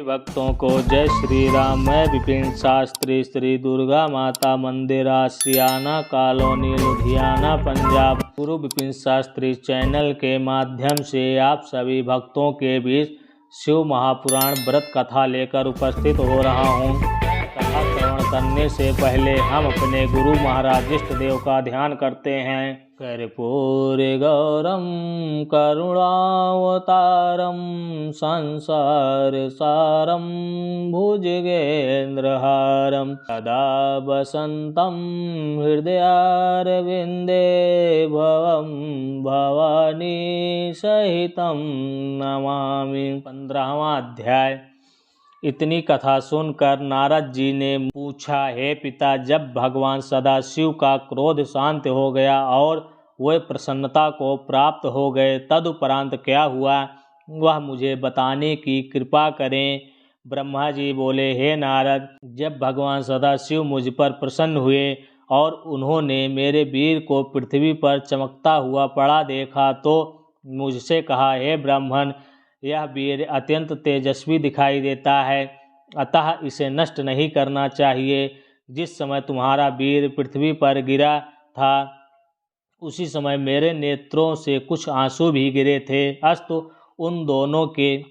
भक्तों को जय श्री राम। मैं विपिन शास्त्री, श्री दुर्गा माता मंदिर, आशियाना कॉलोनी, लुधियाना, पंजाब। गुरु विपिन शास्त्री चैनल के माध्यम से आप सभी भक्तों के बीच शिव महापुराण व्रत कथा लेकर उपस्थित हो रहा हूँ। कथा श्रवण करने से पहले हम अपने गुरु महाराज इष्ट देव का ध्यान करते हैं। कर्पूर गौरम करुणावतारम संसार सारम भुजगेन्द्रहारम सदा वसंतम हृदयारविंदे भवम भवानी सहितम नमामि। 15वां अध्याय। इतनी कथा सुनकर नारद जी ने पूछा, हे पिता, जब भगवान सदाशिव का क्रोध शांत हो गया और वे प्रसन्नता को प्राप्त हो गए, तदुपरांत क्या हुआ, वह मुझे बताने की कृपा करें। ब्रह्मा जी बोले, हे नारद, जब भगवान सदाशिव मुझ पर प्रसन्न हुए और उन्होंने मेरे वीर को पृथ्वी पर चमकता हुआ पड़ा देखा तो मुझसे कहा, हे ब्राह्मण, यह वीर अत्यंत तेजस्वी दिखाई देता है, अतः इसे नष्ट नहीं करना चाहिए। जिस समय तुम्हारा वीर पृथ्वी पर गिरा था उसी समय मेरे नेत्रों से कुछ आंसू भी गिरे थे। अस्तु उन दोनों के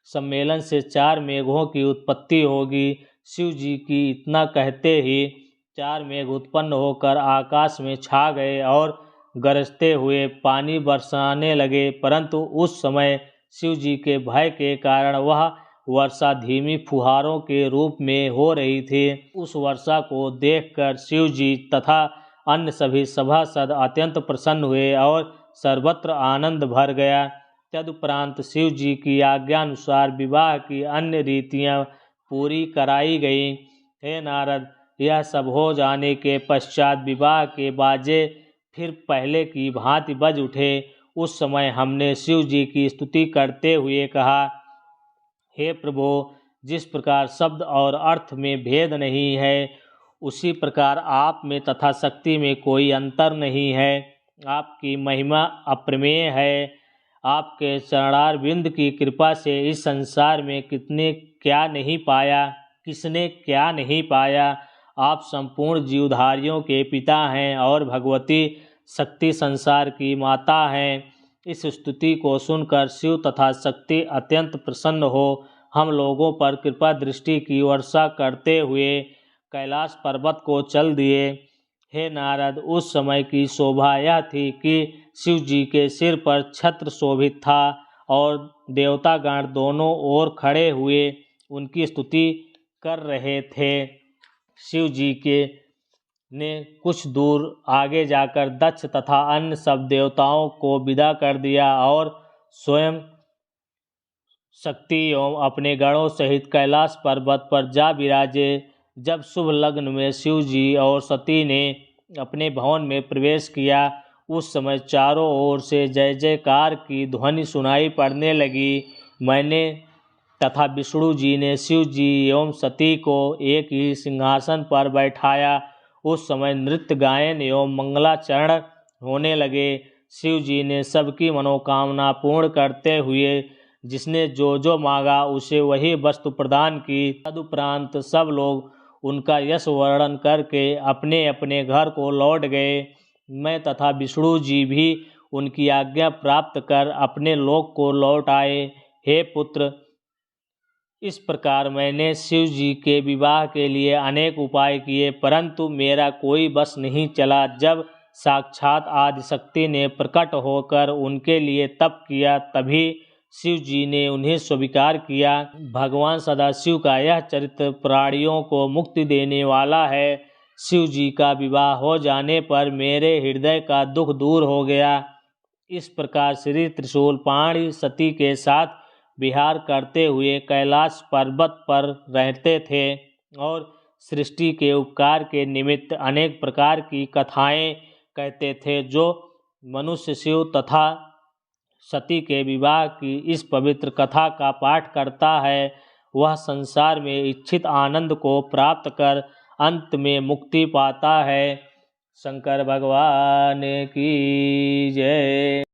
सम्मेलन से 4 मेघों की उत्पत्ति होगी। शिव जी की इतना कहते ही 4 मेघ उत्पन्न होकर आकाश में छा गए और गरजते हुए पानी बरसाने लगे, परंतु उस समय शिव जी के भय के कारण वह वर्षा धीमी फुहारों के रूप में हो रही थी। उस वर्षा को देखकर शिव जी तथा अन्य सभी सभासद अत्यंत प्रसन्न हुए और सर्वत्र आनंद भर गया। तदुपरांत शिव जी की आज्ञा अनुसार विवाह की अन्य रीतियां पूरी कराई गई। हे नारद, यह सब हो जाने के पश्चात विवाह के बाजे फिर पहले की भांति बज उठे। उस समय हमने शिव जी की स्तुति करते हुए कहा, हे प्रभो, जिस प्रकार शब्द और अर्थ में भेद नहीं है, उसी प्रकार आप में तथा शक्ति में कोई अंतर नहीं है। आपकी महिमा अप्रमेय है। आपके चरणारविंद की कृपा से इस संसार में किसने क्या नहीं पाया। आप संपूर्ण जीवधारियों के पिता हैं और भगवती शक्ति संसार की माता हैं। इस स्तुति को सुनकर शिव तथा शक्ति अत्यंत प्रसन्न हो हम लोगों पर कृपा दृष्टि की वर्षा करते हुए कैलाश पर्वत को चल दिए। हे नारद, उस समय की शोभा यह थी कि शिव जी के सिर पर छत्र शोभित था और देवतागण दोनों ओर खड़े हुए उनकी स्तुति कर रहे थे। शिव जी ने कुछ दूर आगे जाकर दक्ष तथा अन्य सब देवताओं को विदा कर दिया और स्वयं शक्ति एवं अपने गणों सहित कैलाश पर्वत पर जा विराजे। जब शुभ लग्न में शिव जी और सती ने अपने भवन में प्रवेश किया, उस समय चारों ओर से जय जयकार की ध्वनि सुनाई पड़ने लगी। मैंने तथा विष्णु जी ने शिव जी एवं सती को एक ही सिंहासन पर बैठाया। उस समय नृत्य गायन एवं मंगलाचरण होने लगे। शिव जी ने सबकी मनोकामना पूर्ण करते हुए जिसने जो जो मांगा उसे वही वस्तु प्रदान की। तदुपरांत सब लोग उनका यश वर्णन करके अपने अपने घर को लौट गए। मैं तथा विष्णु जी भी उनकी आज्ञा प्राप्त कर अपने लोक को लौट आए। हे पुत्र, इस प्रकार मैंने शिव जी के विवाह के लिए अनेक उपाय किए, परंतु मेरा कोई बस नहीं चला। जब साक्षात आदिशक्ति ने प्रकट होकर उनके लिए तप किया, तभी शिव जी ने उन्हें स्वीकार किया। भगवान सदाशिव का यह चरित्र प्राणियों को मुक्ति देने वाला है। शिव जी का विवाह हो जाने पर मेरे हृदय का दुख दूर हो गया। इस प्रकार श्री त्रिशूलपाणी सती के साथ विहार करते हुए कैलाश पर्वत पर रहते थे और सृष्टि के उपकार के निमित्त अनेक प्रकार की कथाएं कहते थे। जो मनुष्य शिव तथा सती के विवाह की इस पवित्र कथा का पाठ करता है, वह संसार में इच्छित आनंद को प्राप्त कर अंत में मुक्ति पाता है। शंकर भगवान की जय।